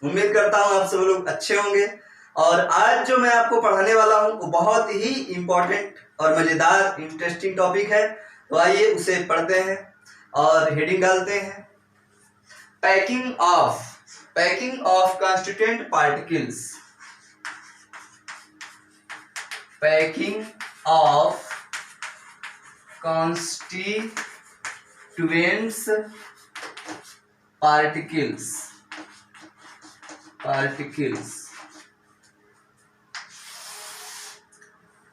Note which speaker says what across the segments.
Speaker 1: उम्मीद करता हूँ आप सब लोग अच्छे होंगे। और आज जो मैं आपको पढ़ाने वाला हूँ वो बहुत ही इम्पोर्टेंट और मज़ेदार इंटरेस्टिंग टॉपिक है। तो आइए उसे पढ़ते हैं और हेडिंग डालते हैं। Packing of constituent particles. Packing of constituents particles।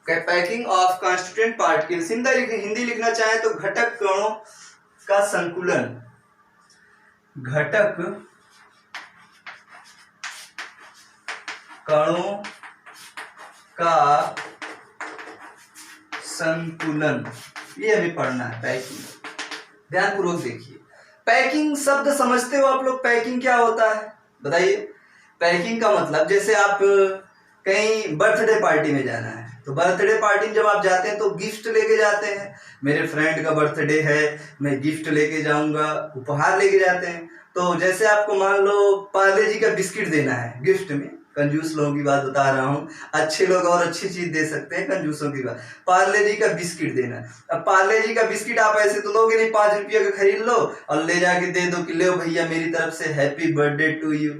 Speaker 1: Packing of constituent particles Hindi लिखना चाहे तो घटक कणों का संकुलन। घटक कणों का संकुलन, ये हमें पढ़ना है। पैकिंग ध्यानपूर्वक देखिए। पैकिंग शब्द समझते हो आप लोग? पैकिंग क्या होता है बताइए। पैकिंग का मतलब, जैसे आप कहीं बर्थडे पार्टी में जाना है तो बर्थडे पार्टी में जब आप जाते हैं तो गिफ्ट लेके जाते हैं। मेरे फ्रेंड का बर्थडे है, मैं गिफ्ट लेके जाऊंगा, उपहार लेके जाते हैं। तो जैसे आपको मान लो पार्ले जी का बिस्किट देना है गिफ्ट में, कंजूस लोगों की बात बता रहा हूँ, अच्छे लोग और अच्छी चीज दे सकते हैं, कंजूसों की बात। पार्ले जी का बिस्किट देना। अब पार्ले जी का बिस्किट आप ऐसे तो लोगे नहीं, 5 रुपया का खरीद लो और ले जाके दे दो कि ले भैया मेरी तरफ से हैप्पी बर्थडे टू यू।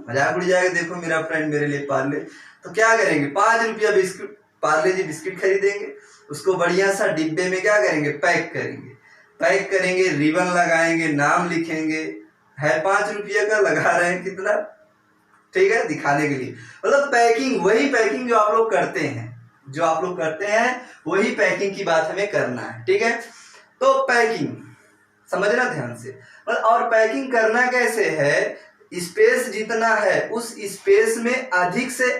Speaker 1: मजाक उड़ जाएगा, देखो मेरा फ्रेंड मेरे लिए पार्ले। तो क्या करेंगे, 5 रुपया बिस्किट पार्ले जी बिस्किट खरीदेंगे, उसको बढ़िया सा डिब्बे में क्या करेंगे, पैक करेंगे, रिबन लगाएंगे, नाम लिखेंगे, है 5 रुपया का, लगा रहे हैं कितना, ठीक है, दिखाने के लिए। मतलब पैकिंग, वही पैकिंग जो आप लोग करते हैं, वही पैकिंग की बात हमें करना है, ठीक है। तो पैकिंग समझना ध्यान से। और पैकिंग करना कैसे है, स्पेस जितना है उस स्पेस में अधिक से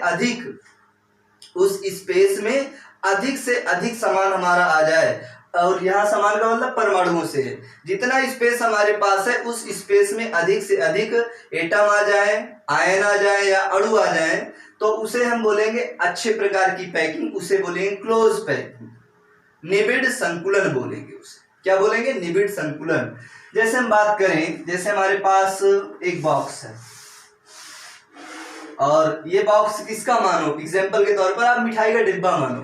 Speaker 1: अधिक सामान हमारा आ जाए। और यहाँ सामान का मतलब परमाणुओं से है। जितना स्पेस हमारे पास है उस स्पेस में अधिक से अधिक एटम आ जाए, आयन आ जाए या अणु आ जाए, तो उसे हम बोलेंगे अच्छे प्रकार की पैकिंग, उसे बोलेंगे क्लोज पैकिंग, निबिड़ संकुलन बोलेंगे उसे। क्या बोलेंगे, निबिड़ संकुलन। जैसे हम बात करें, जैसे हमारे पास एक बॉक्स है और ये बॉक्स किसका मानो, एग्जाम्पल के तौर पर आप मिठाई का डिब्बा मानो,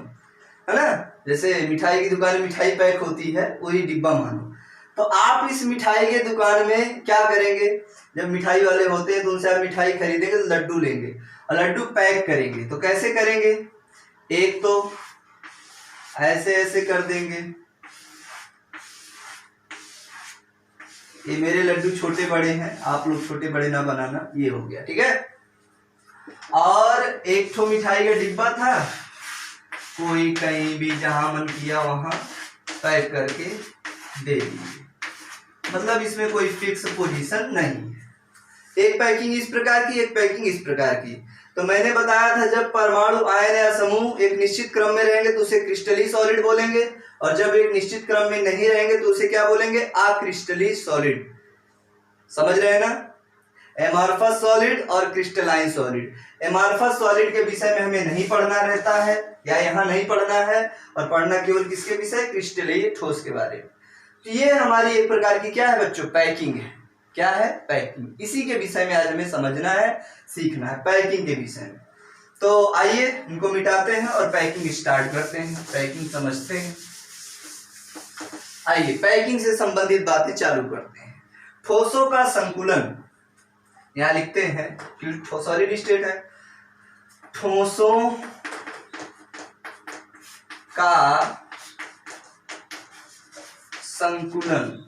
Speaker 1: है ना। जैसे मिठाई की दुकान में मिठाई पैक होती है, वही डिब्बा मानो। तो आप इस मिठाई के दुकान में क्या करेंगे, जब मिठाई वाले होते हैं तो उनसे आप मिठाई खरीदेंगे तो लड्डू लेंगे और लड्डू पैक करेंगे। तो कैसे करेंगे, एक तो ऐसे कर देंगे, ये मेरे लड्डू छोटे बड़े हैं, आप लोग छोटे बड़े ना बनाना, ये हो गया, ठीक है। और एक ठो मिठाई का डिब्बा था, कोई कहीं भी जहां मन किया वहां पैक करके दे दीजिए। मतलब इसमें कोई फिक्स पोजीशन नहीं है। एक पैकिंग इस प्रकार की, एक पैकिंग इस प्रकार की। तो मैंने बताया था जब परमाणु, आयन या समूह एक निश्चित क्रम में रहेंगे तो उसे क्रिस्टली सॉलिड बोलेंगे, और जब एक निश्चित क्रम में नहीं रहेंगे तो उसे क्या बोलेंगे, अक्रिस्टली सॉलिड। समझ रहे हैं ना, एमॉर्फस सॉलिड और क्रिस्टलाइन सॉलिड। एमॉर्फस सॉलिड के विषय में हमें नहीं पढ़ना रहता है, या यहाँ नहीं पढ़ना है, और पढ़ना केवल किसके विषय, क्रिस्टलीय ठोस के बारे में। तो ये हमारी एक प्रकार की क्या है बच्चों, पैकिंग है। क्या है, पैकिंग। इसी के विषय में आज हमें समझना है, सीखना है, पैकिंग के विषय में। तो आइए इनको मिटाते हैं और पैकिंग स्टार्ट करते हैं, पैकिंग समझते हैं। आइए पैकिंग से संबंधित बातें चालू करते हैं। ठोसों का संकुलन, यहां लिखते हैं कि सॉलिड स्टेट है, ठोसों का संकुलन।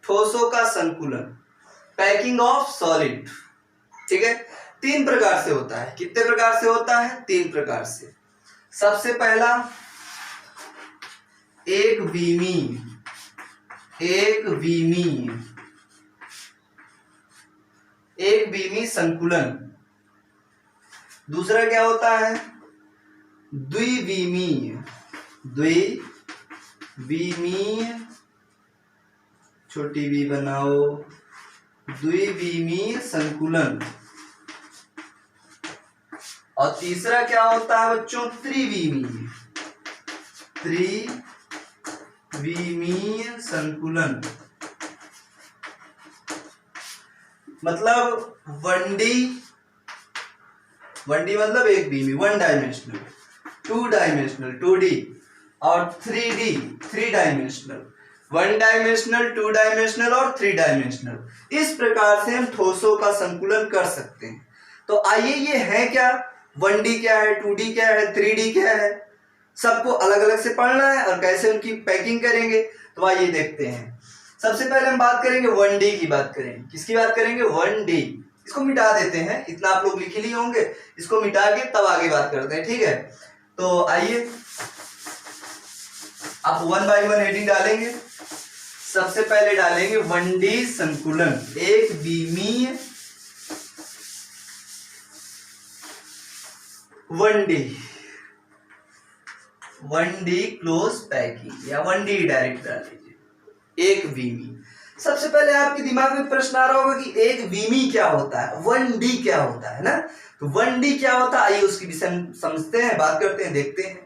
Speaker 1: ठोसों का संकुलन, पैकिंग ऑफ सॉलिड, ठीक है। 3 प्रकार से होता है। कितने प्रकार से होता है, 3 प्रकार से। सबसे पहला एक बीमी संकुलन। दूसरा क्या होता है, द्विबीमीय, छोटी बी बनाओ, द्विबीमीय संकुलन। और तीसरा क्या होता है बच्चों, त्रिविमीय संकुलन। मतलब 1D, 1D मतलब एक बीमी, 1 डायमेंशनल, 2 डायमेंशनल 2D, और 3D 3 डायमेंशनल, 1 डायमेंशनल, 2 डायमेंशनल और 3 डायमेंशनल। इस प्रकार से हम ठोसों का संकुलन कर सकते हैं। तो आइए ये है क्या, 1D क्या है, 2D क्या है, 3D क्या है, सबको अलग अलग से पढ़ना है और कैसे उनकी पैकिंग करेंगे। तो आइए देखते हैं। सबसे पहले हम बात करेंगे 1D की, बात करेंगे किसकी बात करेंगे, 1D। इसको मिटा देते हैं, इतना आप लोग लिख ही लिए होंगे, इसको मिटा के तब आगे बात करते हैं, ठीक है। तो आइए आप 1 बाई 1 हेडिंग डालेंगे। सबसे पहले डालेंगे 1D संकुलन, एक बीमीय 1D क्लोज पैकिंग या 1D डायरेक्ट डाल लीजिए, एक बीमी। सबसे पहले आपके दिमाग में प्रश्न आ रहा होगा कि एक बीमी क्या होता है, 1D क्या होता है ना। तो 1D क्या होता है, आइए उसकी विषय समझते हैं, बात करते हैं, देखते हैं।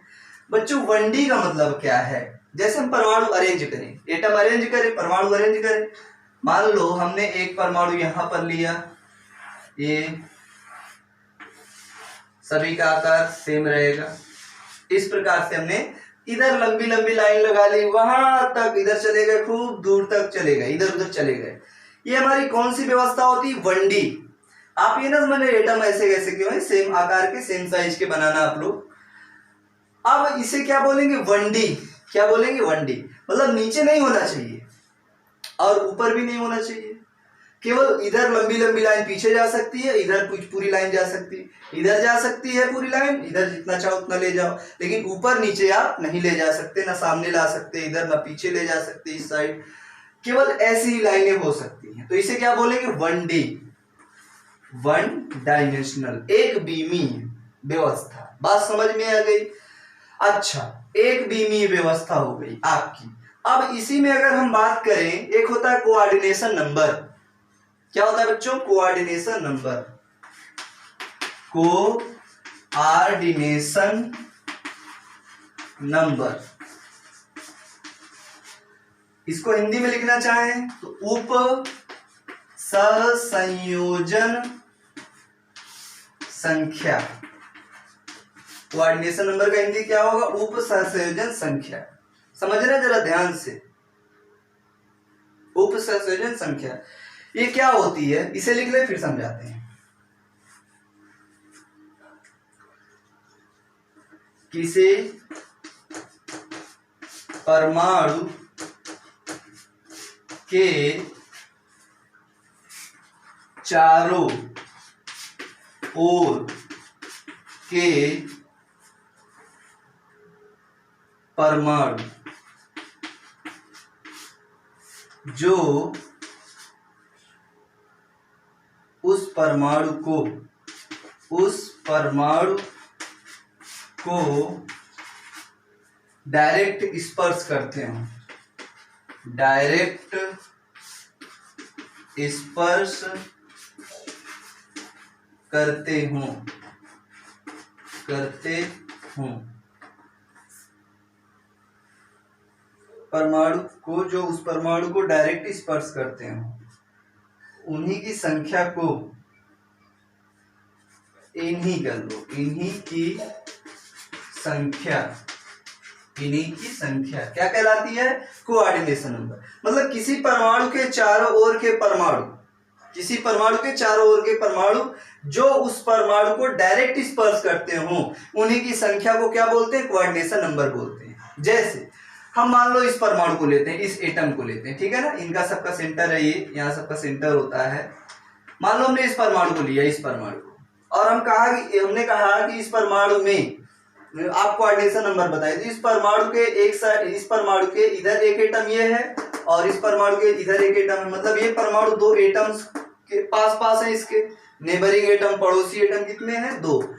Speaker 1: बच्चों 1D का मतलब क्या है, जैसे हम परमाणु अरेंज करें, एटम अरेंज करें, परमाणु अरेंज करें। मान लो हमने एक परमाणु यहां पर लिया, ये सभी का आकार सेम रहेगा। इस प्रकार से हमने इधर लंबी लंबी लाइन लगा ली, वहां तक इधर चले गए, खूब दूर तक चले गए, इधर उधर चले गए। ये हमारी कौन सी व्यवस्था होती है, 1D। आप ये ना समझे एटम ऐसे कैसे क्यों है, सेम आकार के सेम साइज के बनाना आप लोग। अब इसे क्या बोलेंगे, 1D। क्या बोलेंगे, 1D मतलब नीचे नहीं होना चाहिए और ऊपर भी नहीं होना चाहिए, केवल इधर लंबी लंबी लाइन पीछे जा सकती है, इधर कुछ पूरी लाइन जा सकती है, इधर जा सकती है पूरी लाइन, इधर जितना चाहो उतना ले जाओ, लेकिन ऊपर नीचे आप नहीं ले जा सकते, ना सामने ला सकते इधर, ना पीछे ले जा सकते इस साइड, केवल ऐसी ही लाइनें हो सकती हैं। तो इसे क्या बोलेंगे, 1D, 1 डायमेंशनल, एक बीमी व्यवस्था। बात समझ में आ गई। अच्छा, एक बीमी व्यवस्था हो गई आपकी। अब इसी में अगर हम बात करें, एक होता है कोऑर्डिनेशन नंबर। क्या होता है बच्चों, कोऑर्डिनेशन नंबर, कोऑर्डिनेशन नंबर। इसको हिंदी में लिखना चाहें तो उप सहसंयोजन संख्या। कोऑर्डिनेशन नंबर का हिंदी क्या होगा, उप सहसंयोजन संख्या। समझना जरा ध्यान से, उप सहसंयोजन संख्या ये क्या होती है, इसे लिख ले फिर समझाते हैं। किसी परमाणु के चारों ओर के परमाणु जो उस परमाणु को डायरेक्ट स्पर्श करते हो, डायरेक्ट स्पर्श करते हो परमाणु को, जो उस परमाणु को डायरेक्ट स्पर्श करते हो, उन्हीं की संख्या को इन्हीं कर लो, इन्हीं की संख्या क्या कहलाती है, कोऑर्डिनेशन नंबर। मतलब किसी परमाणु के चारों ओर के परमाणु, किसी परमाणु के चारों ओर के परमाणु जो उस परमाणु को डायरेक्ट स्पर्श करते हो, उन्हीं की संख्या को क्या बोलते हैं, कोऑर्डिनेशन नंबर बोलते हैं। जैसे हम मान लो इस परमाणु को लेते हैं, इस एटम को लेते हैं, ठीक है ना, इनका सबका सेंटर है, ये यहाँ सबका सेंटर होता है। मान लो हमने इस परमाणु को लिया, इस परमाणु को, और हमने कहा कि इस परमाणु में आप कोऑर्डिनेशन नंबर बताइए। तो इस परमाणु के एक साइड, इस परमाणु के इधर एक एटम ये है और इस परमाणु के इधर एक एटम है, मतलब ये परमाणु दो एटम्स के पास पास है, इसके नेबरिंग एटम, पड़ोसी एटम कितने हैं, 2।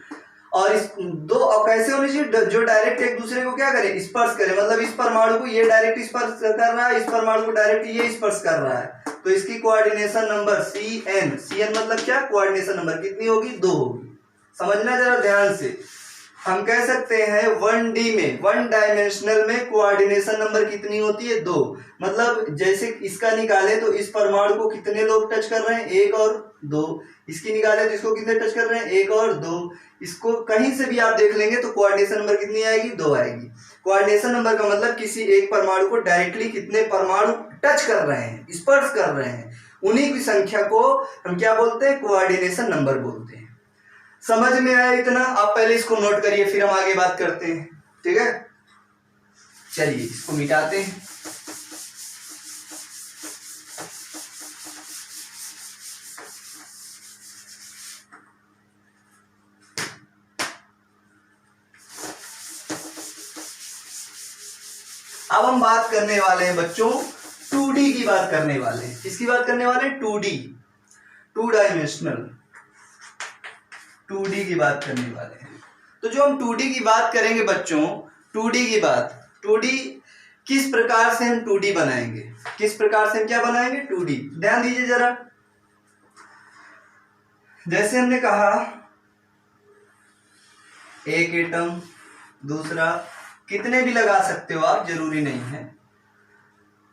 Speaker 1: और इस दो और कैसे होने चाहिए, जो डायरेक्ट एक दूसरे को क्या करे, स्पर्श करे। मतलब इस परमाणु को ये डायरेक्ट स्पर्श कर रहा है, इस परमाणु को डायरेक्ट ये स्पर्श कर रहा है, तो इसकी कोऑर्डिनेशन नंबर CN मतलब क्या, कोऑर्डिनेशन नंबर कितनी होगी, 2 होगी। समझना जरा ध्यान से। हम कह सकते हैं 1D में, 1 डायमेंशनल में कोऑर्डिनेशन नंबर कितनी होती है? 2। मतलब जैसे इसका निकाले तो इस परमाणु को कितने लोग टच कर रहे हैं? 1 और 2। इसकी निकाले तो इसको कितने टच कर रहे हैं? 1 और 2। इसको कहीं से भी आप देख लेंगे तो कोऑर्डिनेशन नंबर कितनी आएगी? 2 आएगी। कोऑर्डिनेशन नंबर का मतलब किसी एक परमाणु को डायरेक्टली कितने परमाणु टच कर रहे हैं, स्पर्श कर रहे हैं, उन्हीं की संख्या को हम क्या बोलते हैं? कोऑर्डिनेशन नंबर बोलते हैं। समझ में आया इतना? आप पहले इसको नोट करिए, फिर हम आगे बात करते हैं। ठीक है, चलिए इसको मिटाते हैं। अब हम बात करने वाले हैं बच्चों 2D की बात करने वाले हैं। किसकी बात करने वाले हैं? 2D, 2 डायमेंशनल 2D की बात करने वाले हैं। तो जो हम 2D की बात करेंगे बच्चों, 2D की बात, 2D किस प्रकार से हम 2D बनाएंगे? किस प्रकार से हम क्या बनाएंगे? 2D। ध्यान दीजिए जरा, जैसे हमने कहा एक एटम, दूसरा, कितने भी लगा सकते हो आप, जरूरी नहीं है।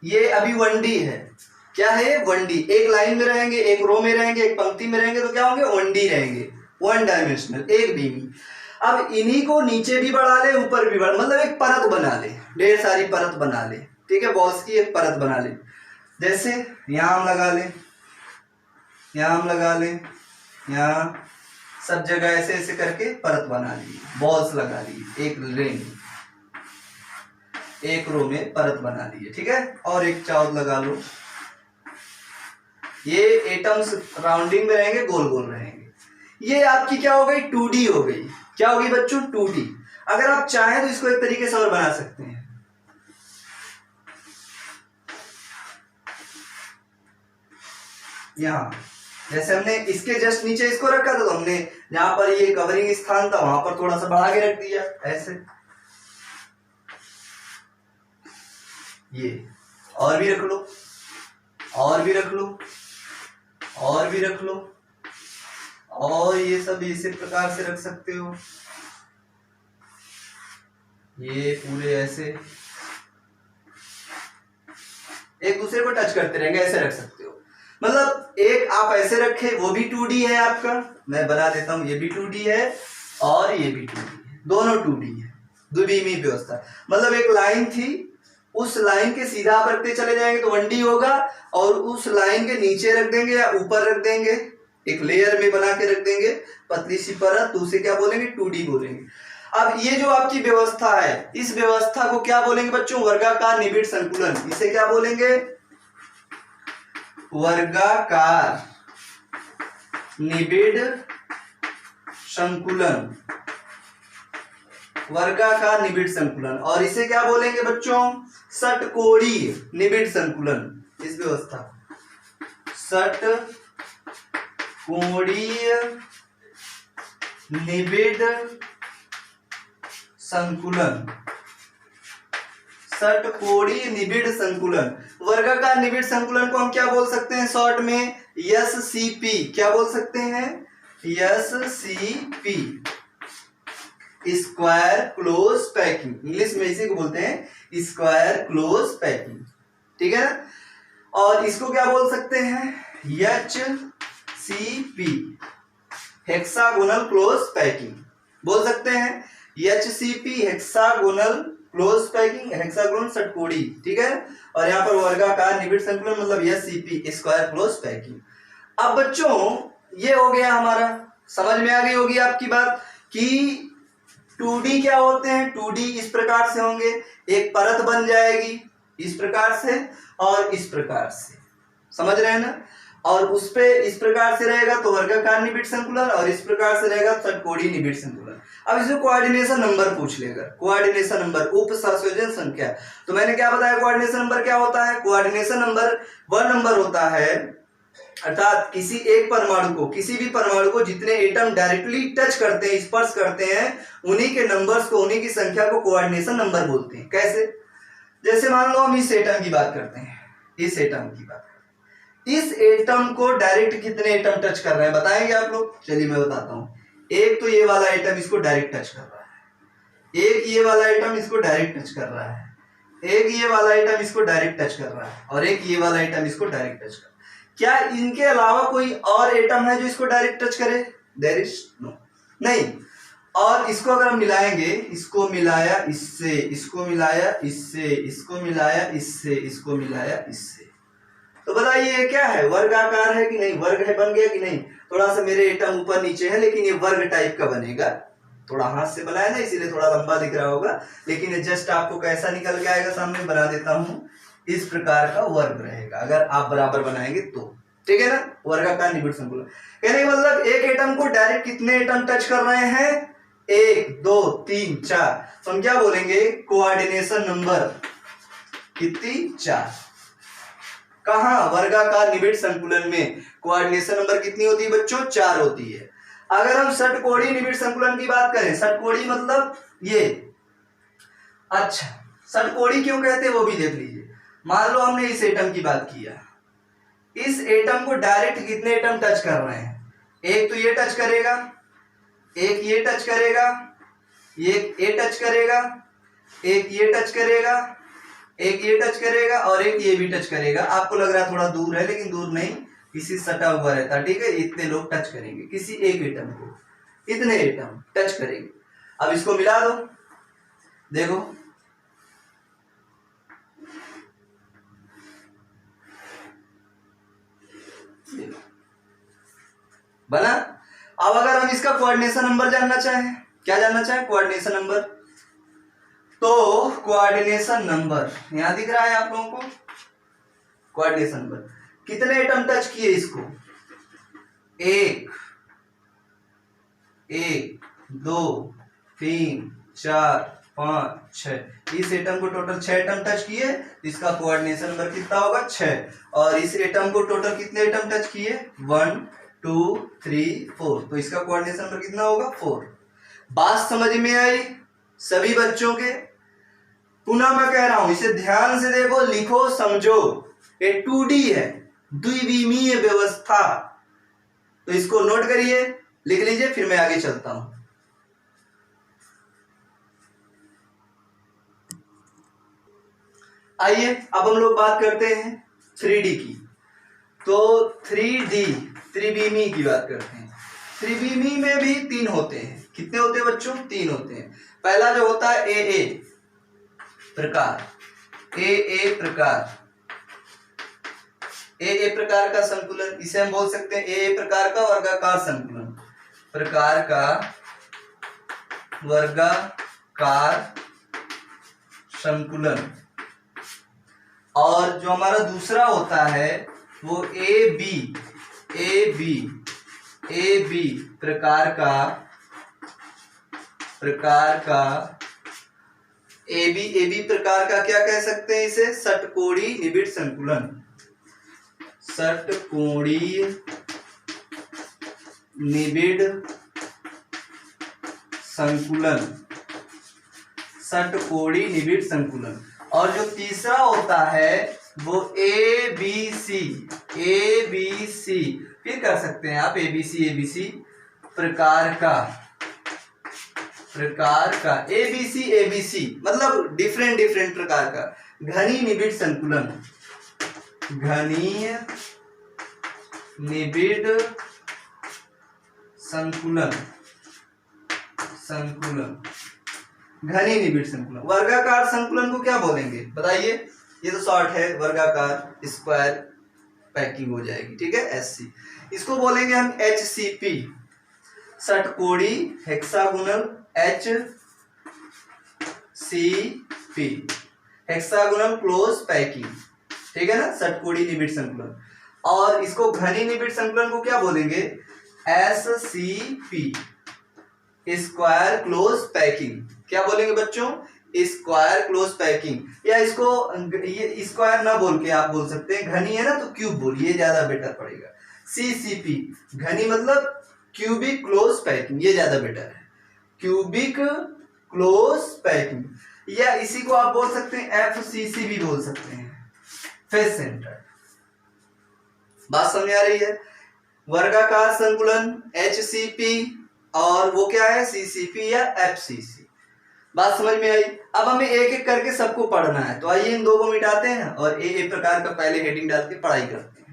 Speaker 1: ये अभी 1D है। क्या है? 1D। एक लाइन में रहेंगे, एक रो में रहेंगे, एक पंक्ति में रहेंगे तो क्या होंगे? 1D रहेंगे, 1 डायमेंशनल, एक बीमी। अब इन्हीं को नीचे भी बढ़ा ले, ऊपर भी बढ़ा, मतलब एक परत बना ले, ढेर सारी परत बना ले। ठीक है, बॉल्स की एक परत बना ले। जैसे यहां हम लगा ले, यहां हम लगा ले, यहां सब जगह ऐसे ऐसे करके परत बना ली, बॉल्स लगा ली, एक रिंग, एक रो में परत बना ली है। ठीक है, और एक चावल लगा लो। ये एटम्स राउंडिंग में रहेंगे, गोल गोल रहेंगे। ये आपकी क्या हो गई? 2D हो गई। क्या होगी बच्चों? 2D। अगर आप चाहें तो इसको एक तरीके से और बना सकते हैं। यहां जैसे हमने इसके जस्ट नीचे इसको रखा था, तो हमने जहां पर ये कवरिंग स्थान था वहां पर थोड़ा सा बढ़ा के रख दिया, ऐसे। ये और भी रख लो, और भी रख लो, और भी रख लो, और ये सब इसी प्रकार से रख सकते हो। ये पूरे ऐसे एक दूसरे को टच करते रहेंगे, ऐसे रख सकते हो। मतलब एक आप ऐसे रखे, वो भी 2D है आपका। मैं बना देता हूं, ये भी 2D है और ये भी 2D है, दोनों 2D है, द्विमीमीय व्यवस्था। मतलब एक लाइन थी, उस लाइन के सीधा आप रखते चले जाएंगे तो 1D होगा, और उस लाइन के नीचे रख देंगे या ऊपर रख देंगे, एक लेयर में बना के रख देंगे पतली सी परत, तो उसे क्या बोलेंगे? 2D बोलेंगे। अब ये जो आपकी व्यवस्था है, इस व्यवस्था को क्या बोलेंगे बच्चों? वर्गाकार निबिड़ संकुलन। इसे क्या बोलेंगे? वर्गाकार निबिड़ संकुलन, वर्गाकार निबिड़ संकुलन। और इसे क्या बोलेंगे बच्चों? षटकोणीय निबिड़ संकुलन। इस व्यवस्था षटकोणीय निबिड़ संकुलन, षटकोणीय निबिड़ संकुलन। वर्गाकार निबिड़ संकुलन को हम क्या बोल सकते हैं शॉर्ट में? SCP। क्या बोल सकते हैं? SCP, square close packing. English में इसी को बोलते हैं स्क्वायर क्लोज पैकिंग। ठीक है ना? और इसको क्या बोल सकते हैं? HCP, हेक्सागोनल क्लोज पैकिंग बोल सकते हैं। HCP hexagonal close packing, hexagonal षटकोणी। ठीक है, और यहाँ पर वर्गाकार निबिड़ संकुलन मतलब SCP, स्क्वायर क्लोज पैकिंग। अब बच्चों ये हो गया हमारा, समझ में आ गई होगी आपकी बात कि 2D क्या होते हैं। 2D इस प्रकार से होंगे, एक परत बन जाएगी इस प्रकार से और इस प्रकार से, समझ रहे हैं ना? और उस पे इस प्रकार से रहेगा तो वर्गाकार निबिड़ संकुलन, और इस प्रकार से रहेगा षटकोणीय निबिड़ संकुलन। अब इसमें कोऑर्डिनेशन नंबर पूछ लेगा, कोऑर्डिनेशन नंबर, उप संयोजन संख्या। तो मैंने क्या बताया कोऑर्डिनेशन नंबर क्या होता है? कोऑर्डिनेशन नंबर वह नंबर होता है, अर्थात किसी एक परमाणु को, किसी भी परमाणु को जितने एटम डायरेक्टली टच करते हैं, स्पर्श करते हैं, उन्हीं के नंबर्स को, उन्हीं की संख्या को कोऑर्डिनेशन नंबर बोलते हैं। कैसे? जैसे मान लो हम इस एटम की बात करते हैं, इस एटम की बात, इस एटम को डायरेक्ट कितने एटम टच कर रहे हैं बताएंगे आप लोग? चलिए मैं बताता हूं। एक तो ये वाला एटम इसको डायरेक्ट टच कर रहा है, एक ये वाला आइटम इसको डायरेक्ट टच कर रहा है, एक ये वाला आइटम इसको डायरेक्ट टच कर रहा है, और एक ये वाला आइटम इसको डायरेक्ट टच कर रहा है। क्या इनके अलावा कोई और आइटम है जो इसको डायरेक्ट टच करे? देयर इज नो, नहीं। और इसको अगर हम मिलाएंगे, इसको मिलाया इससे, इसको मिलाया इससे, इसको मिलाया इससे, इसको मिलाया इससे, तो बताइए ये क्या है? वर्गाकार है कि नहीं? वर्ग है, बन गया कि नहीं? थोड़ा सा मेरे एटम ऊपर नीचे है, लेकिन ये वर्ग टाइप का बनेगा। थोड़ा हाथ से बनाया ना, इसीलिए थोड़ा लंबा दिख रहा होगा, लेकिन ये जस्ट आपको कैसा निकल के आएगा सामने, बना देता हूं, इस प्रकार का वर्ग रहेगा अगर आप बराबर बनाएंगे तो, ठीक है ना? वर्गाकार निबिड़ संकुलन कहने का मतलब एक एटम को डायरेक्ट कितने एटम टच कर रहे हैं? 1 2 3 4, तो हम क्या बोलेंगे? कोऑर्डिनेशन नंबर कितनी? 4। कहा? वर्गाकार निबिड़ संकुलन में कोऑर्डिनेशन नंबर कितनी होती है बच्चों? 4 होती है। अगर हम षटकोणीय निबिड़ संकुलन की बात करें, षटकोणीय मतलब ये, अच्छा षटकोणीय क्यों कहते हैं वो भी देख लीजिए। मान लो हमने इस एटम की बात किया, इस एटम को डायरेक्ट कितने एटम टच कर रहे हैं? एक तो ये टच करेगा, एक ये टच करेगा, एक ये टच करेगा, एक ये टच करेगा, एक ये टच करेगा, और एक ये भी टच करेगा। आपको लग रहा है थोड़ा दूर है, लेकिन दूर नहीं, किसी सटा हुआ रहता, ठीक है? इतने लोग टच करेंगे किसी एक एटम को, इतने एटम टच करेंगे। अब इसको मिला दो, देखो बना। अब अगर हम इसका कोऑर्डिनेशन नंबर जानना चाहें, क्या जानना चाहें? कोऑर्डिनेशन नंबर, तो कोऑर्डिनेशन नंबर यहां दिख रहा है आप लोगों को। कोऑर्डिनेशन नंबर कितने एटम टच किए इसको? 1 1 2 3 4 5 6। इस एटम को टोटल 6 एटम टच किए, इसका कोऑर्डिनेशन नंबर कितना होगा? 6। और इस एटम को टोटल कितने एटम टच किए? 1 2 3 4, तो इसका कोऑर्डिनेशन नंबर कितना होगा? 4। बात समझ में आई सभी बच्चों के? पुनः मैं कह रहा हूं, इसे ध्यान से देखो, लिखो, समझो। ये 2D है, द्विविमीय व्यवस्था, तो इसको नोट करिए, लिख लीजिए, फिर मैं आगे चलता हूं। आइए अब हम लोग बात करते हैं 3D की। तो 3D त्रिविमीय की बात करते हैं। त्रिविमीय में भी 3 होते हैं। कितने होते हैं बच्चों? 3 होते हैं। पहला जो होता है AA प्रकार, AA प्रकार, AA प्रकार का संकुलन, इसे हम बोल सकते हैं AA प्रकार का वर्गाकार संकुलन, प्रकार का वर्गाकार संकुलन। और जो हमारा दूसरा होता है वो AB प्रकार का AB प्रकार का क्या कह सकते हैं इसे? षटकोणीय निबिड़ संकुलन, षटकोणीय निबिड़ संकुलन, षटकोणीय निबिड़ संकुलन। और जो तीसरा होता है वो ABC फिर कर सकते हैं आप ABC प्रकार का ABC मतलब डिफरेंट प्रकार का घनीय निबिड़ संकुलन, घनीय निबिड़ संकुलन, घनीय निबिड़ संकुलन। वर्गाकार संकुलन को क्या बोलेंगे बताइए? ये तो शॉर्ट है, वर्गाकार स्क्वायर पैकिंग हो जाएगी, ठीक है, SC। इसको बोलेंगे हम HCP, षटकोणीय hexagonal, HCP hexagonal close packing, ठीक है ना, षटकोणीय निबिड़ संकुलन। और इसको घनीय निबिड़ संकुलन को क्या बोलेंगे? SCP square close packing. क्या बोलेंगे बच्चों? Square close packing. या इसको ये स्क्वायर ना बोल के आप बोल सकते हैं, घनी है ना तो क्यूब बोलिए, ज्यादा बेटर पड़ेगा। CCP घनी मतलब क्यूबिक क्लोज पैकिंग, ये ज्यादा बेटर है, क्यूबिक क्लोज पैकिंग। या इसी को आप बोल सकते हैं FCC भी बोल सकते हैं, फेस सेंटर। बात समझ आ रही है? वर्गाकार संकुलन HCP और वो क्या है? CCP या FCC। बात समझ में आई। अब हमें एक एक करके सबको पढ़ना है, तो आइए इन दो को मिटाते हैं और ए प्रकार का पहले हेडिंग डाल के पढ़ाई करते हैं।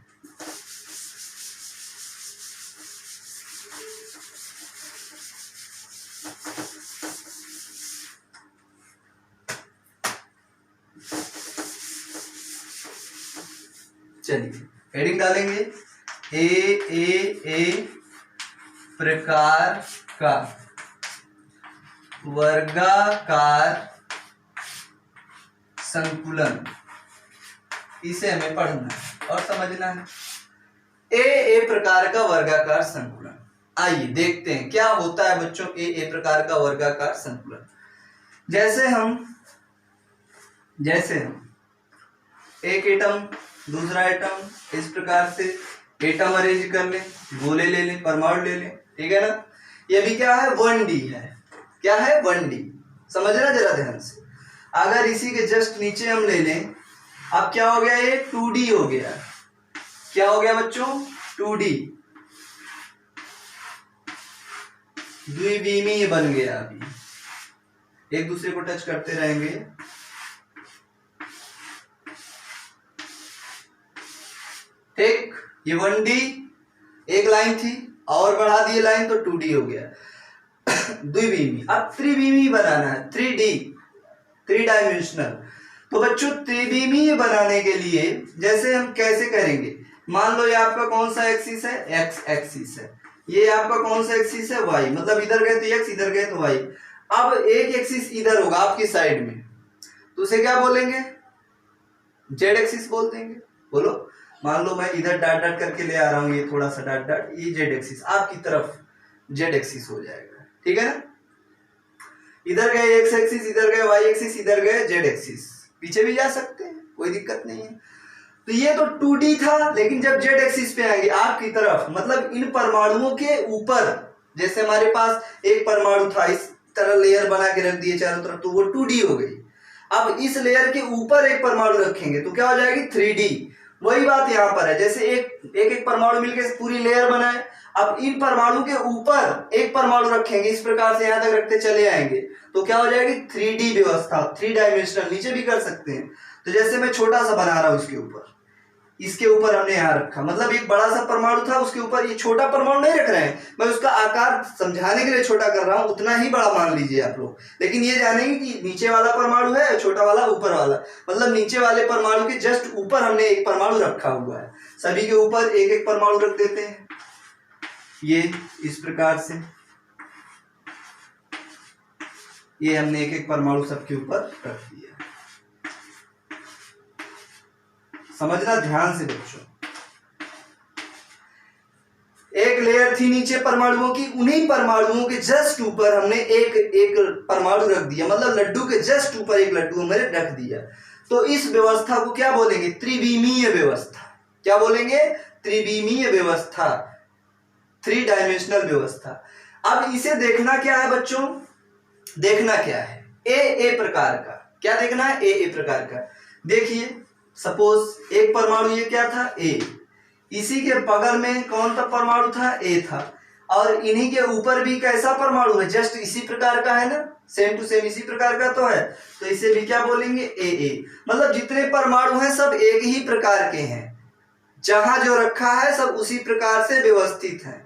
Speaker 1: चलिए हेडिंग डालेंगे ए प्रकार का वर्गाकार संकुलन, इसे हमें पढ़ना है और समझना है। ए प्रकार का वर्गाकार संकुलन, आइए देखते हैं क्या होता है बच्चों ए प्रकार का वर्गाकार संकुलन। जैसे हम एक एटम दूसरा एटम, इस प्रकार से एटम अरेंज कर ले, गोले ले लें, परमाणु ले लें, ठीक है ना। ये भी क्या है 1D है, क्या है 1D, समझना जरा ध्यान से। अगर इसी के जस्ट नीचे हम ले लें, अब क्या हो गया ये 2D हो गया। क्या हो गया बच्चों 2D, द्विविमीय बन गया। अभी एक दूसरे को टच करते रहेंगे, ठीक। ये 1D एक लाइन थी और बढ़ा दिए लाइन तो 2D हो गया द्विविमीय। अब त्रिविमीय बनाना है, 3D, 3 डायमेंशनल। तो बच्चों त्रिविमीय बनाने के लिए जैसे हम कैसे करेंगे, मान लो ये आपका कौन सा एक्सिस है, एक्स एक्सिस है, ये आपका कौन सा एक्सिस है, वाई, मतलब इधर गए तो एक्स, इधर गए तो वाई। अब एक एक्सिस इधर होगा आपकी साइड में, तो उसे क्या बोलेंगे, जेड एक्सिस बोल देंगे। बोलो, मान लो मैं इधर डॉट डॉट करके ले आ रहा हूं, ये थोड़ा सा डॉट डॉट, ये जेड एक्सिस आपकी तरफ जेड एक्सिस हो जाएगा, ठीक है ना। इधर गए एक्स एक्सिस, इधर गए वाई एक्सिस, इधर गए जेड एक्सिस, पीछे भी जा सकते हैं, कोई दिक्कत नहीं है। तो ये तो 2D था, लेकिन जब जेड एक्सिस पे आएंगे आपकी तरफ, मतलब इन परमाणुओं के ऊपर, जैसे हमारे पास एक परमाणु था, इस तरह लेयर बना के रख दिए चारों तरफ, तो वो 2D हो गई। अब इस लेयर के ऊपर एक परमाणु रखेंगे तो क्या हो जाएगी 3D। वही बात यहाँ पर है, जैसे एक परमाणु मिलकर पूरी लेयर बनाए, अब इन परमाणु के ऊपर एक परमाणु रखेंगे, इस प्रकार से यहाँ तक रखते चले आएंगे, तो क्या हो जाएगी 3D व्यवस्था, 3 डायमेंशनल। नीचे भी कर सकते हैं, तो जैसे मैं छोटा सा बना रहा हूं, इसके ऊपर हमने यहाँ रखा, मतलब एक बड़ा सा परमाणु था, उसके ऊपर ये छोटा परमाणु नहीं रख रहे हैं, मैं उसका आकार समझाने के लिए छोटा कर रहा हूं, उतना ही बड़ा मान लीजिए आप लोग। लेकिन ये जानेंगे कि नीचे वाला परमाणु है, छोटा वाला ऊपर वाला, मतलब नीचे वाले परमाणु के जस्ट ऊपर हमने एक परमाणु रखा हुआ है। सभी के ऊपर एक एक परमाणु रख देते हैं, ये इस प्रकार से, ये हमने एक एक परमाणु सबके ऊपर रख दिया। समझना ध्यान से बच्चों, एक लेयर थी नीचे परमाणुओं की, उन्हीं परमाणुओं के जस्ट ऊपर हमने एक परमाणु रख दिया, मतलब लड्डू के जस्ट ऊपर एक लड्डू हमने रख दिया। तो इस व्यवस्था को क्या बोलेंगे, त्रिविमीय व्यवस्था। क्या बोलेंगे, त्रिविमीय व्यवस्था, 3 डायमेंशनल व्यवस्था। अब इसे देखना क्या है बच्चों, देखना क्या है ए प्रकार का, क्या देखना है ए प्रकार का। देखिए सपोज एक परमाणु ये क्या था ए, इसी के बगल में कौन सा परमाणु था, ए था, और इन्हीं के ऊपर भी कैसा परमाणु है, जस्ट इसी प्रकार का है ना, सेम टू सेम इसी प्रकार का तो है, तो इसे भी क्या बोलेंगे ए। मतलब जितने परमाणु हैं सब एक ही प्रकार के हैं, जहां जो रखा है सब उसी प्रकार से व्यवस्थित है।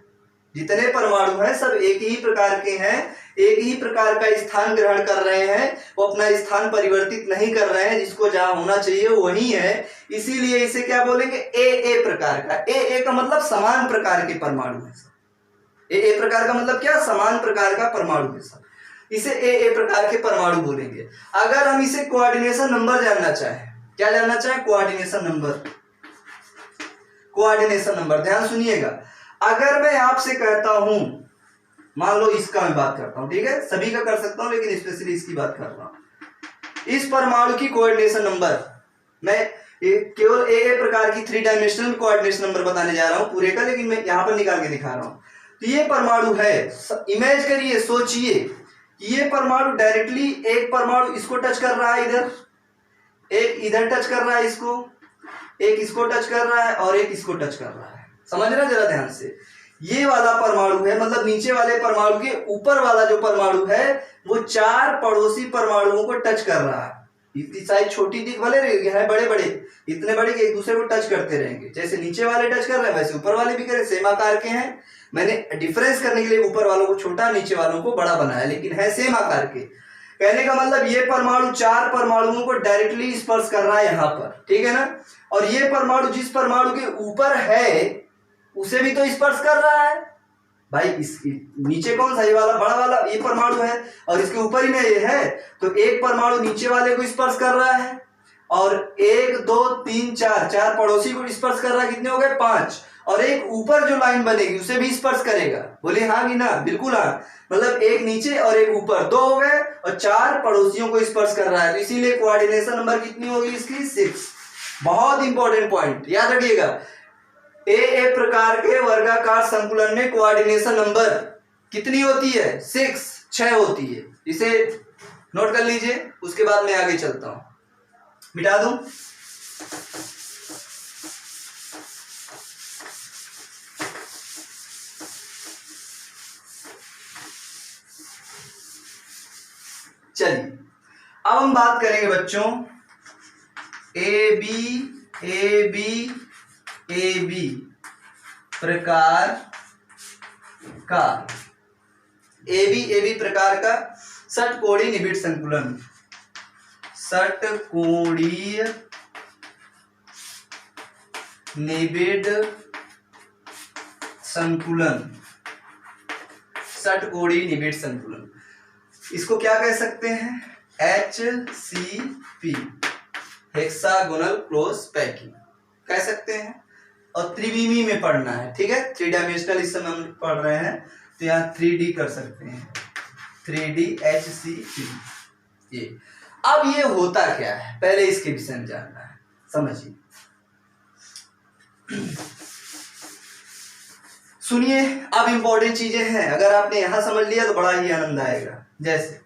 Speaker 1: जितने परमाणु हैं सब एक ही प्रकार के हैं, एक ही प्रकार का स्थान ग्रहण कर रहे हैं, वो अपना स्थान परिवर्तित नहीं कर रहे हैं, जिसको जहां होना चाहिए वही है, इसीलिए इसे क्या बोलेंगे ए प्रकार का। ए का मतलब समान प्रकार के परमाणु है। ए प्रकार का मतलब क्या, समान प्रकार का परमाणु है सब, इसे ए प्रकार के परमाणु बोलेंगे। अगर हम इसे कोऑर्डिनेशन नंबर जानना चाहें, क्या जानना चाहें, कोऑर्डिनेशन नंबर। कोऑर्डिनेशन नंबर ध्यान सुनिएगा, अगर मैं आपसे कहता हूं, मान लो इसका मैं बात करता हूं, ठीक है, सभी का कर सकता हूं लेकिन स्पेशली इसकी बात कर रहा हूं। इस परमाणु की कोऑर्डिनेशन नंबर, मैं केवल ए प्रकार की 3 डायमेंशनल कोऑर्डिनेशन नंबर बताने जा रहा हूं पूरे का, लेकिन मैं यहां पर निकाल के दिखा रहा हूं। तो ये परमाणु है, इमेज करिए, सोचिए कि ये परमाणु डायरेक्टली एक परमाणु इसको टच कर रहा है इधर, एक इधर टच कर रहा है इसको, एक इसको टच कर रहा है और एक इसको टच कर रहा है। समझना जरा ध्यान से, ये वाला परमाणु है, मतलब नीचे वाले परमाणु के ऊपर वाला जो परमाणु है वो 4 पड़ोसी परमाणुओं को टच कर रहा है। इतनी साइज छोटी दिख भले है, बड़े बड़े इतने बड़े कि एक दूसरे को टच करते रहेंगे। जैसे नीचे वाले टच कर रहे हैं वैसे ऊपर वाले भी करें, सेम आकार के हैं। मैंने डिफरेंस करने के लिए ऊपर वालों को छोटा नीचे वालों को बड़ा बनाया, लेकिन है सेम आकार के। कहने का मतलब ये परमाणु 4 परमाणुओं को डायरेक्टली स्पर्श कर रहा है यहाँ पर, ठीक है ना। और ये परमाणु जिस परमाणु के ऊपर है उसे भी तो स्पर्श कर रहा है भाई। इस नीचे कौन सा, ये वाला बड़ा वाला ये परमाणु है और इसके ऊपर ही में ये है, तो एक परमाणु नीचे वाले को स्पर्श कर रहा है और 1 2 3 4 पड़ोसी को स्पर्श कर रहा है। कितने हो गए 5। और एक ऊपर जो लाइन बनेगी उसे भी स्पर्श करेगा। बोले हाँ कि ना, बिल्कुल हाँ। मतलब एक नीचे और एक ऊपर, 2 हो गए और 4 पड़ोसियों को स्पर्श कर रहा है, तो इसीलिए कोऑर्डिनेशन नंबर कितनी होगी इसकी 6। बहुत इंपॉर्टेंट पॉइंट याद रखिएगा। ए प्रकार के वर्गाकार संकुलन में कोऑर्डिनेशन नंबर कितनी होती है 6 होती है। इसे नोट कर लीजिए, उसके बाद मैं आगे चलता हूं। मिटा दूं, चलिए अब हम बात करेंगे बच्चों ए बी प्रकार का ए बी प्रकार का षटकोणीय निबिड़ संकुलन। षटकोणीय निबिड़ संकुलन, षटकोणीय निबिड़ संकुलन, इसको क्या कह सकते हैं HCP, हेक्सागोनल क्लोज पैकिंग कह सकते हैं। और त्रिविमी में पढ़ना है, ठीक है, 3 डायमेंशनल इस समय हम पढ़ रहे हैं तो यहाँ 3D कर सकते हैं, 3D HCP। ये अब ये होता क्या है पहले इसके विषय में जानना है, समझिए। सुनिए अब इंपॉर्टेंट चीजें हैं, अगर आपने यहां समझ लिया तो बड़ा ही आनंद आएगा। जैसे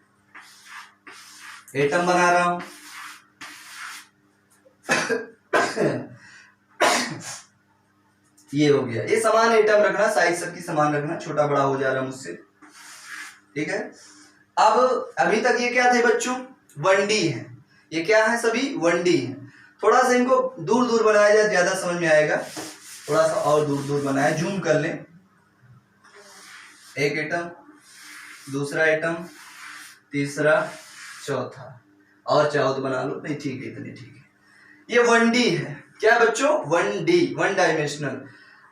Speaker 1: एटम बना रहा हूं ये हो गया, ये समान एटम रखना, साइज सबकी समान रखना, छोटा बड़ा हो जा रहा है मुझसे, ठीक है। अब अभी तक ये क्या थे बच्चों 1D है, ये क्या है सभी 1D है। थोड़ा सा इनको दूर दूर बनाया जाए ज्यादा समझ में आएगा, थोड़ा सा और दूर दूर बनाया, जूम कर लें। एक एटम, दूसरा एटम, तीसरा, चौथा, और चाहो तो बना लो, नहीं ठीक है इतने ठीक है। ये 1D है, क्या बच्चों 1D 1 डायमेंशनल।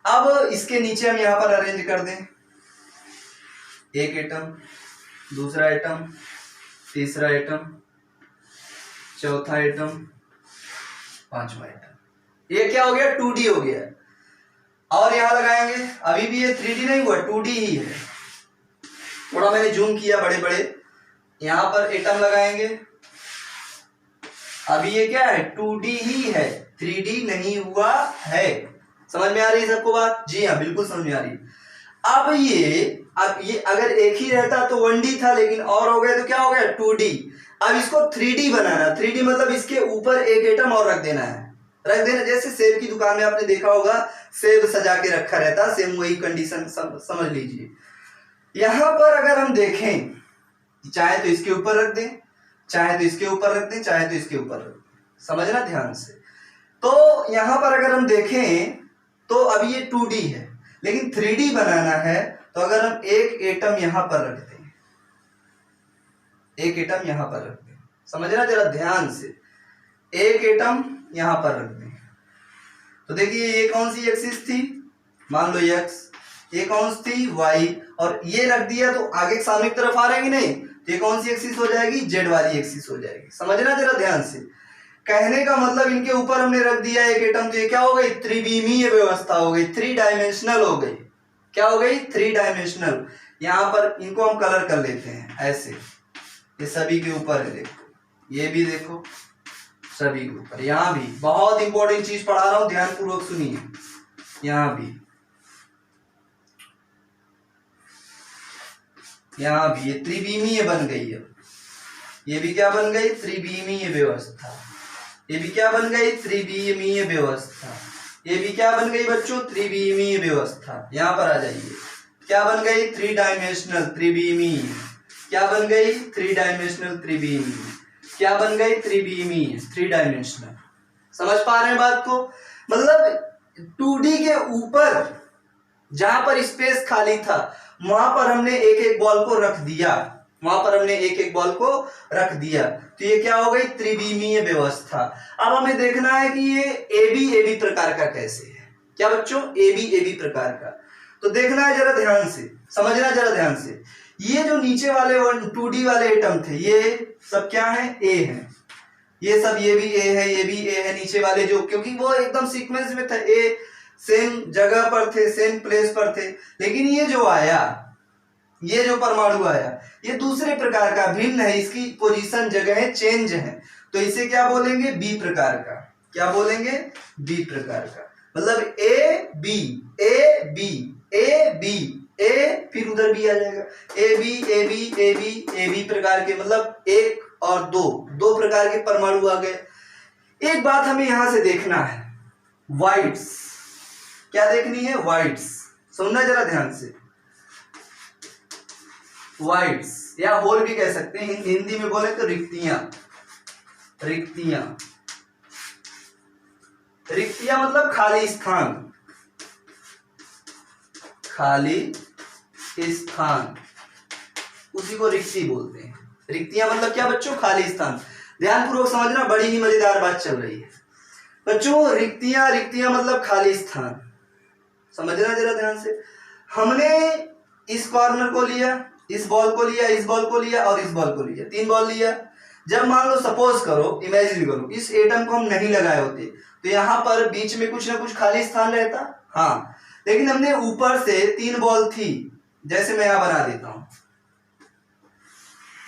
Speaker 1: अब इसके नीचे हम यहां पर अरेंज कर दें, एक एटम, दूसरा एटम, तीसरा एटम, चौथा एटम, पांचवा एटम। ये क्या हो गया 2D हो गया। और यहां लगाएंगे, अभी भी ये 3D नहीं हुआ 2D ही है, थोड़ा मैंने जूम किया बड़े बड़े। यहां पर एटम लगाएंगे, अभी ये क्या है 2D ही है, 3D नहीं हुआ है। समझ में आ रही है सबको बात? जी हाँ बिल्कुल समझ में आ रही है। अब ये अगर एक ही रहता तो 1D था, लेकिन और हो गया तो क्या हो गया 2D। अब इसको 3D बनाना, 3D मतलब इसके ऊपर एक एटम और रख देना है, रख देना। जैसे सेब की दुकान में आपने देखा होगा सेब सजा के रखा रहता है, सेम वही कंडीशन समझ लीजिए। यहां पर अगर हम देखें, चाहे तो इसके ऊपर रख दें, चाहे तो इसके ऊपर रख दें, चाहे तो इसके ऊपर रख दें, समझना ध्यान से। तो यहां पर अगर हम देखें तो अभी ये 2D है, लेकिन 3D बनाना है तो अगर हम एक एटम यहां पर रख दें, एक एटम यहां पर रख दें, समझना जरा ध्यान से, एक एटम यहां पर रख दें, तो देखिए ये कौन सी एक्सिस थी, मान लो x, ये कौन सी थी y, और ये रख दिया तो आगे सामने की तरफ आ रहे हैं नहीं, तो ये कौन सी एक्सिस हो जाएगी z वाली एक्सिस हो जाएगी। समझना जरा ध्यान से, कहने का मतलब इनके ऊपर हमने रख दिया एक एटम, तो ये क्या हो गई त्रिविमीय व्यवस्था हो गई, 3 डायमेंशनल हो गई। क्या हो गई 3 डायमेंशनल। यहां पर इनको हम कलर कर लेते हैं ऐसे, ये सभी के ऊपर है, देखो ये भी देखो सभी के ऊपर, यहां भी बहुत इंपॉर्टेंट चीज पढ़ा रहा हूं, ध्यान पूर्वक सुनिए। यहां भी ये त्रिविमीय बन गई है, ये भी क्या बन गई त्रिविमीय व्यवस्था, ये भी क्या बन गई त्रिविमीय व्यवस्था, ये भी क्या बन गई बच्चों त्रिविमीय व्यवस्था। यहां पर आ जाइए, क्या बन गई 3 डायमेंशनल त्रिविमीय, क्या बन गई? थ्री डायमेंशनल त्रिविमी। क्या बन गई? त्रिविमी, थ्री डायमेंशनल। समझ पा रहे हैं बात को? मतलब 2D के ऊपर जहां पर स्पेस खाली था वहां पर हमने एक एक बॉल को रख दिया, वहां पर हमने एक एक बॉल को रख दिया, तो ये क्या हो गई? त्रिविमीय व्यवस्था। अब हमें देखना है कि ये एबी प्रकार का कैसे है। क्या बच्चों? एबी प्रकार का। तो देखना है जरा ध्यान से, समझना जरा ध्यान से। ये जो नीचे वाले 2D वाले एटम थे ये सब क्या है? ए है। ये सब, ये भी ए है, ये भी ए है, नीचे वाले जो, क्योंकि वो एकदम सीक्वेंस में था, ए सेम जगह पर थे, सेम प्लेस पर थे। लेकिन ये जो आया, ये जो परमाणु आया, ये दूसरे प्रकार का, भिन्न है, इसकी पोजीशन जगह चेंज है, तो इसे क्या बोलेंगे? बी प्रकार का। क्या बोलेंगे? बी प्रकार का। मतलब A B A B A B A, फिर उधर बी आ जाएगा, A B A B A B A B प्रकार के, मतलब एक और दो प्रकार के परमाणु आ गए। एक बात हमें यहां से देखना है, वाइट्स। क्या देखनी है? वाइट्स। सुनना जरा ध्यान से। वाइड्स या होल भी कह सकते हैं, हिंदी में बोले तो रिक्तियां। रिक्तियां, रिक्तियां मतलब खाली स्थान, खाली स्थान, उसी को रिक्ति बोलते हैं। रिक्तियां मतलब क्या बच्चों? खाली स्थान। ध्यानपूर्वक समझना, बड़ी ही मजेदार बात चल रही है बच्चों। रिक्तियां, रिक्तियां मतलब खाली स्थान, समझना जरा ध्यान से। हमने इस कॉर्नर को लिया, इस बॉल को लिया, इस बॉल को लिया और इस बॉल को लिया, 3 बॉल लिया। जब मान लो, सपोज करो, इमेजिन करो, इस एटम को हम नहीं लगाए होते तो यहाँ पर बीच में कुछ ना कुछ खाली स्थान रहता। हाँ, लेकिन हमने ऊपर से 3 बॉल थी, जैसे मैं यहां बना देता हूं,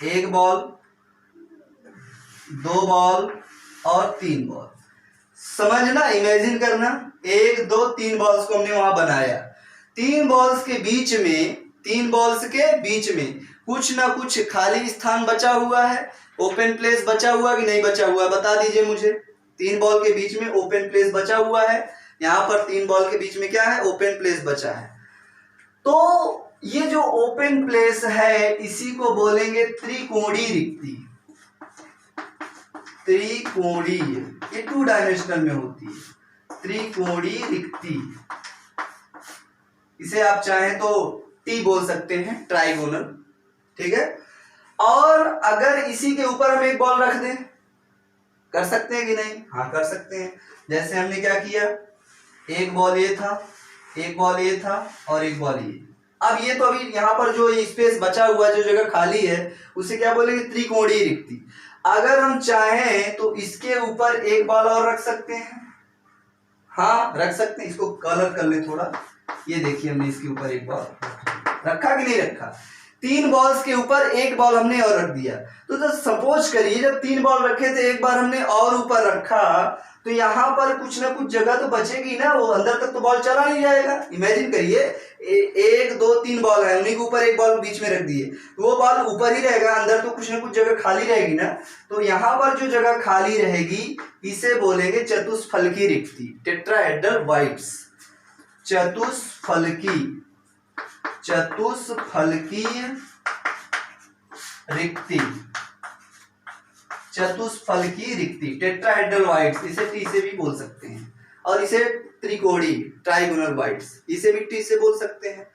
Speaker 1: 1 बॉल, 2 बॉल और 3 बॉल। समझना, इमेजिन करना, 1 2 3 बॉल्स को हमने वहां बनाया। 3 बॉल्स के बीच में, 3 बॉल्स के बीच में कुछ ना कुछ खाली स्थान बचा हुआ है, ओपन प्लेस बचा हुआ कि नहीं बचा हुआ, बता दीजिए मुझे। 3 बॉल के बीच में ओपन प्लेस बचा हुआ है, यहां पर 3 बॉल के बीच में क्या है? ओपन प्लेस बचा है। तो ये जो ओपन प्लेस है इसी को बोलेंगे त्रिकोणीय रिक्ति। त्रिकोणीय, ये 2 डायमेंशनल में होती है, त्रिकोणीय रिक्ति। इसे आप चाहें तो टी बोल सकते हैं, ट्राइगोनल, ठीक है। और अगर इसी के ऊपर हम एक बॉल रख दें, कर सकते हैं कि नहीं? हाँ, कर सकते हैं। जैसे हमने क्या किया, एक बॉल ये था, एक बॉल ये था और एक बॉल ये। अब ये तो अभी यहाँ पर जो स्पेस बचा हुआ है, जो जगह खाली है, उसे क्या बोलेंगे? त्रिकोणीय रिक्ति। अगर हम चाहें तो इसके ऊपर एक बॉल और रख सकते हैं। हाँ, रख सकते हैं। इसको कलर कर ले थोड़ा। ये देखिए, हमने इसके ऊपर एक बॉल रखा कि नहीं रखा? 3 बॉल्स के ऊपर एक बॉल हमने और रख दिया। तो सपोज करिए, जब 3 बॉल रखे थे, एक बार हमने और ऊपर रखा, तो यहाँ पर कुछ ना कुछ जगह तो बचेगी ना, वो अंदर तक तो बॉल चला नहीं जाएगा। इमेजिन करिए, 1 2 3 बॉल है, उन्हीं के ऊपर एक बॉल बीच में रख दिए, तो वो बॉल ऊपर ही रहेगा, अंदर तो कुछ ना कुछ जगह खाली रहेगी ना। तो यहाँ पर जो जगह खाली रहेगी इसे बोलेंगे चतुष्फलकी रिक्ति, टेट्राहेड्रल वाइड्स। चतुष्फलकी, चतुष्फलकीय रिक्ति, चतुष्फलकीय रिक्ति, टेट्राहेड्रल वाइड्स, इसे टी से भी बोल सकते हैं। और इसे त्रिकोणीय, ट्राइगोनल वाइड्स, इसे भी टी से बोल सकते हैं।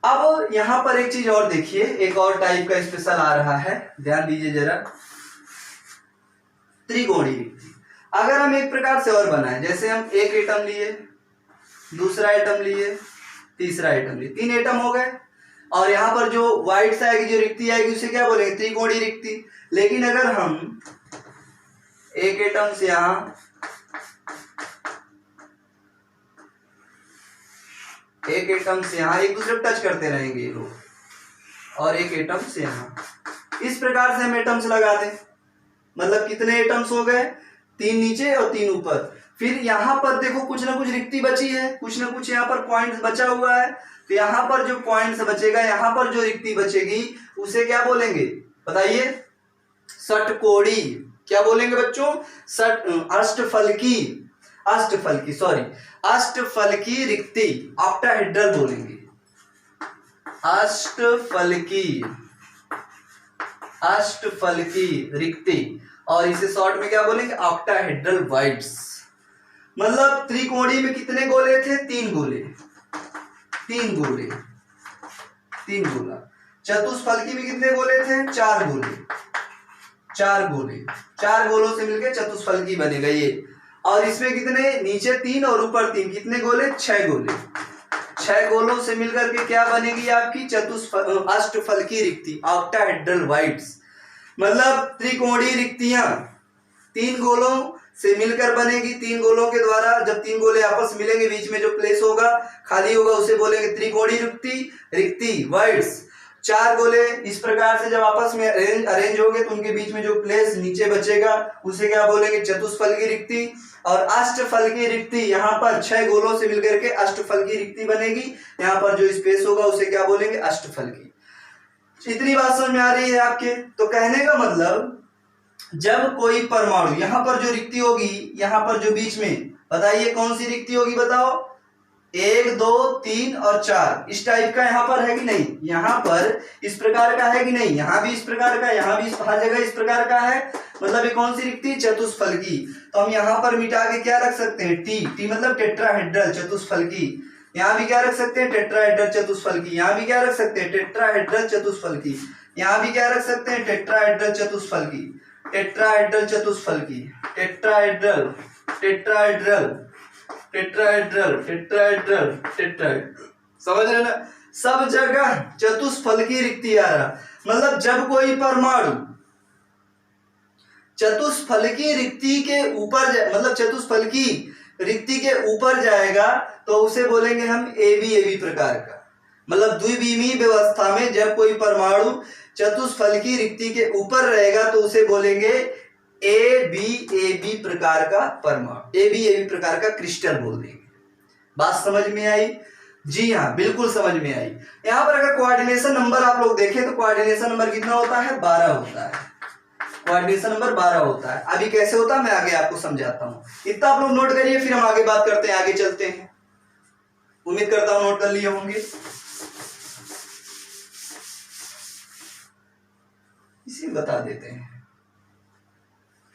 Speaker 1: अब यहां पर एक चीज और देखिए, एक और टाइप का स्पेशल आ रहा है, ध्यान दीजिए जरा। त्रिकोणीय रिक्ति अगर हम एक प्रकार से और बनाएं, जैसे हम एक एटम लिए, दूसरा एटम लिए, तीसरा एटम लिए, 3 एटम हो गए, और यहाँ पर जो वाइड्स आएगी, जो रिक्ति आएगी, उसे क्या बोलेंगे? त्रिकोणीय रिक्ति। लेकिन अगर हम एक एटम से यहां, एक एटम से यहां, एक दूसरे को टच करते रहेंगे ये लोग, और एक एटम से यहां, इस प्रकार से हम एटम्स लगा दें, मतलब कितने एटम्स हो गए? 3 नीचे और 3 ऊपर। फिर यहाँ पर देखो, कुछ ना कुछ रिक्ति बची है, कुछ ना कुछ यहाँ पर पॉइंट्स बचा हुआ है, तो यहाँ पर जो पॉइंट्स बचेगा, यहाँ पर जो रिक्ति बचेगी, उसे क्या बोलेंगे बताइए? षटकोणीय। क्या बोलेंगे बच्चों? अष्टफलकी, अष्टफलकी, सॉरी, अष्टफलकी रिक्ति, ऑक्टाहेड्रल बोलेंगे, अष्टफलकी अष्टफलकी रिक्ति, और इसे शॉर्ट में क्या बोलेंगे, ऑक्टाहेड्रल वाइड्स। मतलब त्रिकोणीय में कितने गोले थे, 3 गोले, 3 गोले, 3 गोला। चतुष्फलकी में कितने गोले थे, 4 गोले, 4 गोले, 4 गोलों से मिलकर चतुष्फलकी बनेगा ये। और इसमें कितने, नीचे 3 और ऊपर 3, कितने गोले, 6 गोले। 6 गोलों से मिलकर के क्या बनेगी आपकी अष्टफलकी रिक्ति, ऑक्टाहेड्रल वाइड्स। मतलब त्रिकोणीय रिक्तियां 3 गोलों से मिलकर बनेगी। 3 गोलों के द्वारा जब 3 गोले आपस मिलेंगे, बीच में जो प्लेस होगा खाली होगा उसे बोलेंगे त्रिकोणीय रिक्ति वाइड्स। 4 गोले इस प्रकार से जब आपस में अरेंज होंगे तो उनके बीच में जो प्लेस नीचे बचेगा उसे क्या बोलेंगे, चतुष्फलकी रिक्ति। और अष्टफलकी रिक्ति, यहाँ पर 6 गोलों से मिलकर के अष्टफलकी रिक्ति बनेगी। यहाँ पर जो स्पेस होगा उसे क्या बोलेंगे, अष्टफलकी। इतनी बात समझ में आ रही है आपके? तो कहने का मतलब जब कोई परमाणु, यहाँ पर जो रिक्ति होगी, यहाँ पर जो बीच में, बताइए कौन सी रिक्ति होगी, बताओ। 1 2 3 और 4 इस टाइप का यहाँ पर है कि नहीं, यहाँ पर इस प्रकार का है कि नहीं, यहाँ भी इस प्रकार का, यहाँ भी हर जगह इस प्रकार का है। मतलब ये कौन सी रिक्ति, चतुष्फलकी। तो हम यहाँ पर मिटा के क्या रख सकते हैं, टी मतलब टेट्राहेड्रल चतुष्फलकी। यहाँ भी क्या रख सकते हैं, टेट्राहेड्रल चतुष्फलकी। यहाँ भी क्या रख सकते हैं, टेट्राहेड्रल चतुष्फलकी। यहाँ भी क्या रख सकते हैं, टेट्राहेड्रल चतुष्फलकी, टेट्राहेड्रल चतुष्फलकी, tetrahedral, tetrahedral, tetrahedral, tetrahedral, tetrahedral. समझ रहे ना, सब जगह चतुष्फलकी रिक्ति आ रहा। मतलब जब कोई परमाणु चतुष्फलकी रिक्ति के ऊपर, मतलब चतुष्फलकी रिक्ति के ऊपर जाएगा तो उसे बोलेंगे हम एबी प्रकार का। मतलब द्विविमीय व्यवस्था में जब कोई परमाणु चतुष्फलकी रिक्ति के ऊपर रहेगा तो उसे बोलेंगे ए बी प्रकार का परमाणु, ए बी प्रकार का क्रिस्टल बोल देंगे। बात समझ में आई? जी हाँ, बिल्कुल समझ में आई। यहाँ पर अगर कोऑर्डिनेशन नंबर आप लोग देखें तो कोऑर्डिनेशन नंबर कितना होता है, 12 होता है। कोऑर्डिनेशन नंबर 12 होता है। अभी कैसे होता है मैं आगे आपको समझाता हूँ। इतना आप लोग नोट करिए, फिर हम आगे बात करते हैं, आगे चलते हैं। उम्मीद करता हूँ नोट कर लिए होंगे। इसी बता देते हैं,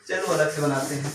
Speaker 1: चलो अलग से बनाते हैं।